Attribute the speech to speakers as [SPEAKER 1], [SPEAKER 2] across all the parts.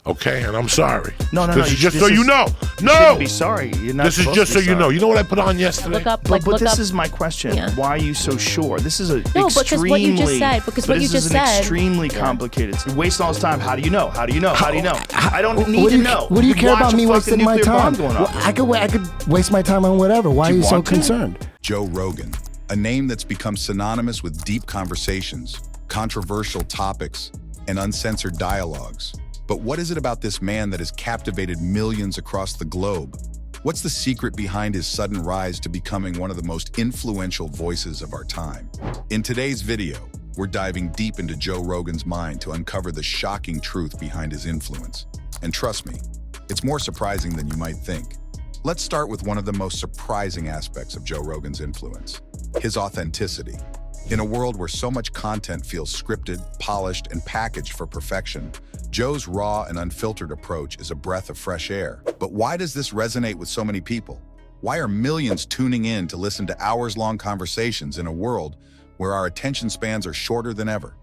[SPEAKER 1] Okay, and I'm sorry.
[SPEAKER 2] No.
[SPEAKER 1] This is just so you know.
[SPEAKER 2] You
[SPEAKER 1] No!
[SPEAKER 2] shouldn't be sorry. You're not
[SPEAKER 1] This is
[SPEAKER 2] supposed
[SPEAKER 1] just
[SPEAKER 2] to
[SPEAKER 1] so
[SPEAKER 2] be
[SPEAKER 1] you know.
[SPEAKER 2] sorry.
[SPEAKER 1] You know what I put on yesterday?
[SPEAKER 3] Look up,
[SPEAKER 2] But
[SPEAKER 3] look
[SPEAKER 2] this
[SPEAKER 3] up.
[SPEAKER 2] is my question.
[SPEAKER 3] Yeah.
[SPEAKER 2] Why are you so sure? This is a
[SPEAKER 3] No,
[SPEAKER 2] extremely...
[SPEAKER 3] because what you just said. Because what you just said.
[SPEAKER 2] This is an extremely complicated... You're wasting all this time. How do you know? How do you know? How do you know? I don't need to know.
[SPEAKER 4] What do you care
[SPEAKER 2] watch
[SPEAKER 4] about
[SPEAKER 2] a
[SPEAKER 4] me
[SPEAKER 2] fucking
[SPEAKER 4] wasting my
[SPEAKER 2] nuclear bomb
[SPEAKER 4] time?
[SPEAKER 2] going off.
[SPEAKER 4] Well, I could waste my time on whatever. Why are
[SPEAKER 2] Do you
[SPEAKER 4] you so
[SPEAKER 2] want to?
[SPEAKER 4] concerned?
[SPEAKER 5] Joe Rogan, a name that's become synonymous with deep conversations, controversial topics, and uncensored dialogues. But what is it about this man that has captivated millions across the globe? What's the secret behind his sudden rise to becoming one of the most influential voices of our time? In today's video, we're diving deep into Joe Rogan's mind to uncover the shocking truth behind his influence. And trust me, it's more surprising than you might think. Let's start with one of the most surprising aspects of Joe Rogan's influence, his authenticity. In a world where so much content feels scripted, polished, and packaged for perfection, Joe's raw and unfiltered approach is a breath of fresh air. But why does this resonate with so many people? Why are millions tuning in to listen to hours-long conversations in a world where our attention spans are shorter than ever?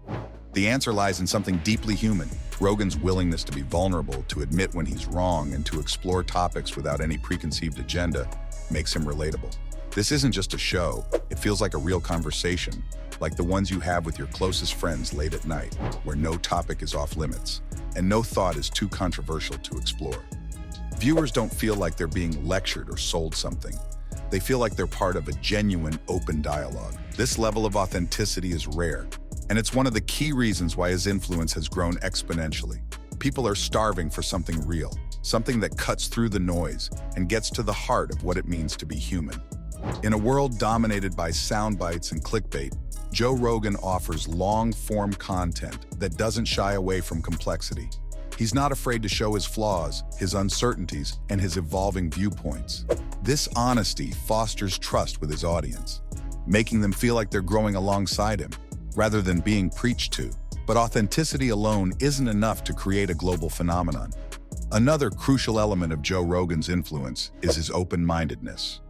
[SPEAKER 5] The answer lies in something deeply human. Rogan's willingness to be vulnerable, to admit when he's wrong, and to explore topics without any preconceived agenda makes him relatable. This isn't just a show, it feels like a real conversation, like the ones you have with your closest friends late at night, where no topic is off limits, and no thought is too controversial to explore. Viewers don't feel like they're being lectured or sold something. They feel like they're part of a genuine, open dialogue. This level of authenticity is rare, and it's one of the key reasons why his influence has grown exponentially. People are starving for something real, something that cuts through the noise and gets to the heart of what it means to be human. In a world dominated by sound bites and clickbait, Joe Rogan offers long-form content that doesn't shy away from complexity. He's not afraid to show his flaws, his uncertainties, and his evolving viewpoints. This honesty fosters trust with his audience, making them feel like they're growing alongside him, rather than being preached to. But authenticity alone isn't enough to create a global phenomenon. Another crucial element of Joe Rogan's influence is his open-mindedness.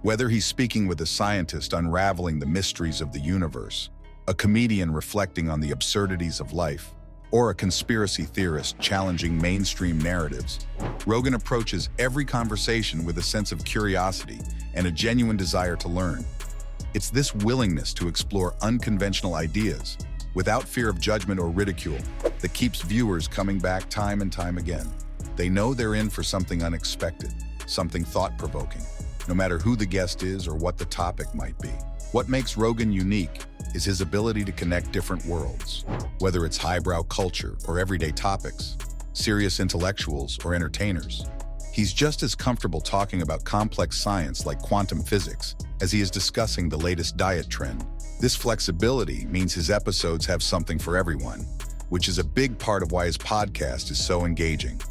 [SPEAKER 5] Whether he's speaking with a scientist unraveling the mysteries of the universe, a comedian reflecting on the absurdities of life, or a conspiracy theorist challenging mainstream narratives, Rogan approaches every conversation with a sense of curiosity and a genuine desire to learn. It's this willingness to explore unconventional ideas, without fear of judgment or ridicule, that keeps viewers coming back time and time again. They know they're in for something unexpected, something thought-provoking, no matter who the guest is or what the topic might be. What makes Rogan unique is his ability to connect different worlds, whether it's highbrow culture or everyday topics, serious intellectuals or entertainers. He's just as comfortable talking about complex science like quantum physics as he is discussing the latest diet trend. This flexibility means his episodes have something for everyone, which is a big part of why his podcast is so engaging.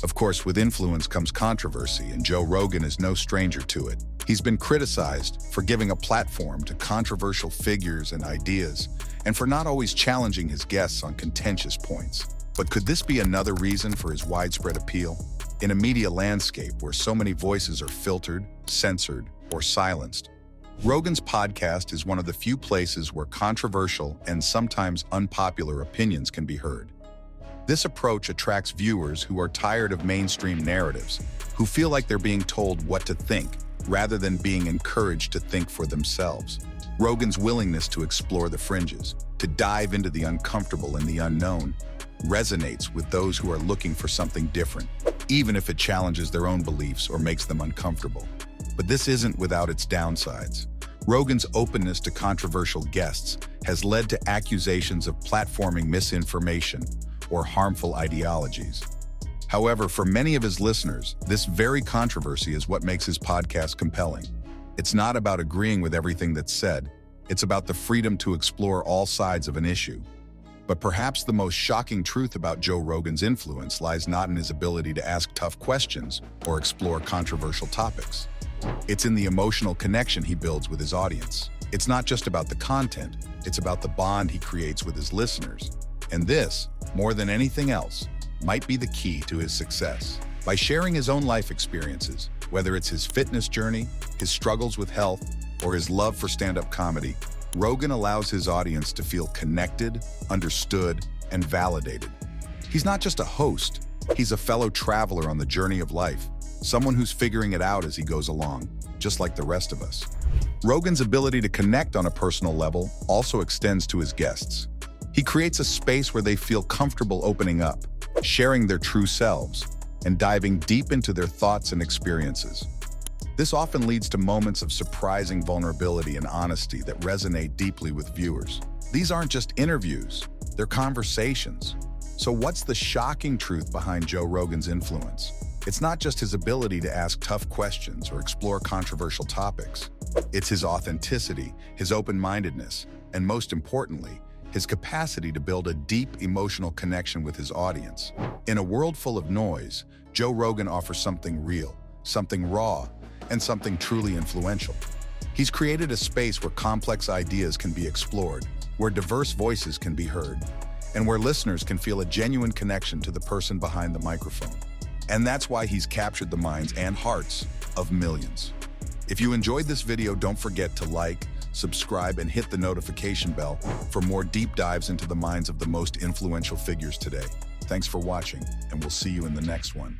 [SPEAKER 5] Of course, with influence comes controversy, and Joe Rogan is no stranger to it. He's been criticized for giving a platform to controversial figures and ideas, and for not always challenging his guests on contentious points. But could this be another reason for his widespread appeal? In a media landscape where so many voices are filtered, censored, or silenced, Rogan's podcast is one of the few places where controversial and sometimes unpopular opinions can be heard. This approach attracts viewers who are tired of mainstream narratives, who feel like they're being told what to think, rather than being encouraged to think for themselves. Rogan's willingness to explore the fringes, to dive into the uncomfortable and the unknown, resonates with those who are looking for something different, even if it challenges their own beliefs or makes them uncomfortable. But this isn't without its downsides. Rogan's openness to controversial guests has led to accusations of platforming misinformation or harmful ideologies. However, for many of his listeners, this very controversy is what makes his podcast compelling. It's not about agreeing with everything that's said, it's about the freedom to explore all sides of an issue. But perhaps the most shocking truth about Joe Rogan's influence lies not in his ability to ask tough questions or explore controversial topics. It's in the emotional connection he builds with his audience. It's not just about the content, it's about the bond he creates with his listeners. And this, more than anything else, might be the key to his success. By sharing his own life experiences, whether it's his fitness journey, his struggles with health, or his love for stand-up comedy, Rogan allows his audience to feel connected, understood, and validated. He's not just a host, He's a fellow traveler on the journey of life, someone who's figuring it out as he goes along, just like the rest of us. Rogan's ability to connect on a personal level also extends to his guests. He creates a space where they feel comfortable opening up, sharing their true selves, and diving deep into their thoughts and experiences. This often leads to moments of surprising vulnerability and honesty that resonate deeply with viewers. These aren't just interviews, they're conversations. So what's the shocking truth behind Joe Rogan's influence? It's not just his ability to ask tough questions or explore controversial topics. It's his authenticity, his open-mindedness, and most importantly, his capacity to build a deep emotional connection with his audience. In a world full of noise, Joe Rogan offers something real, something raw, and something truly influential. He's created a space where complex ideas can be explored, where diverse voices can be heard, and where listeners can feel a genuine connection to the person behind the microphone. And that's why he's captured the minds and hearts of millions. If you enjoyed this video, don't forget to like, subscribe, and hit the notification bell for more deep dives into the minds of the most influential figures today. Thanks for watching, and we'll see you in the next one.